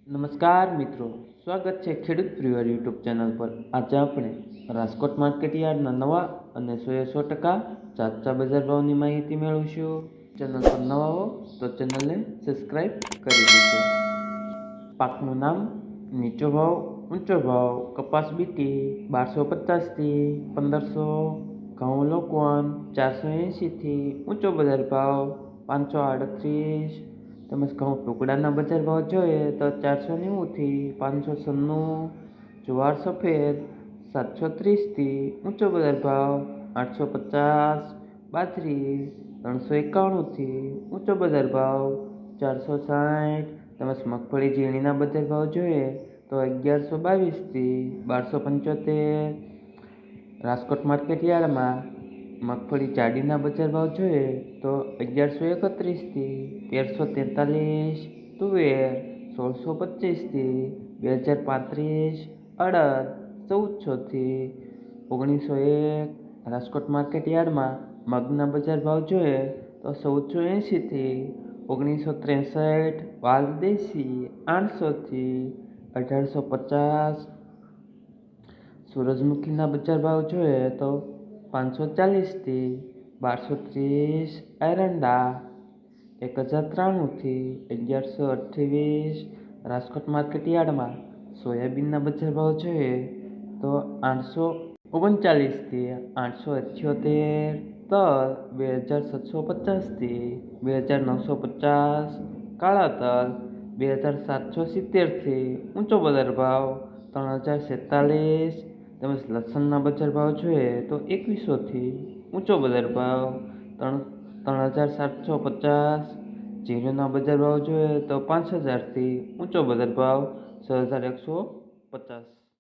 નમસ્કાર મિત્રો, સ્વાગત છે ખેડૂત પરિવાર યુટ્યુબ ચેનલ પર। આજે આપણે રાજકોટ માર્કેટ યાર્ડના નવા અને 100% ચાચા બજાર ભાવની માહિતી મેળવીશું। ચેનલ પર નવા હો તો ચેનલને સબસ્ક્રાઈબ કરી દેજો। પાકનું નામ, નીચો ભાવ, ઊંચો ભાવ। કપાસ બીટી 1250 થી 1500, ઘઉં લોકવન 480 થી ઊંચો બજાર ભાવ 538। તેમજ ઘઉં ટુકડાના બજાર ભાવ જોઈએ તો 490 થી 596। જુવાર સફેદ 730 થી ઊંચો બજાર ભાવ 850। બાજરી 391 થી ઊંચો બજાર ભાવ 460। તેમજ મગફળી ઝીણીના બજાર ભાવ જોઈએ તો 1122 થી 1275। રાજકોટ માર્કેટ યાર્ડમાં મગફળી જાડીના બજાર ભાવ જોઈએ તો 1131 થી 1343। તુવેર 1625 થી 2035। અડદ 1400 થી 1901। રાજકોટ માર્કેટ યાર્ડમાં મગના બજાર ભાવ જોઈએ તો 1480 થી 1963। વાલ દેશી 800 થી 1850। સૂરજમુખીના બજાર ભાવ જોઈએ તો 540 થી 1230। એરંડા 1093 થી 1128। રાજકોટ માર્કેટ યાર્ડમાં સોયાબીનના બજાર ભાવ જોઈએ તો 839 થી 878। તલ 2750 થી 2950। કાળા તલ 2770 થી ઊંચો બજાર ભાવ 3047। તેમજ લસણના બજાર ભાવ જોઈએ તો 2100 થી ઊંચો બજાર ભાવ 3750। જીરુના બજાર ભાવ જોઈએ તો 5000 થી ઊંચો બજાર ભાવ 6150।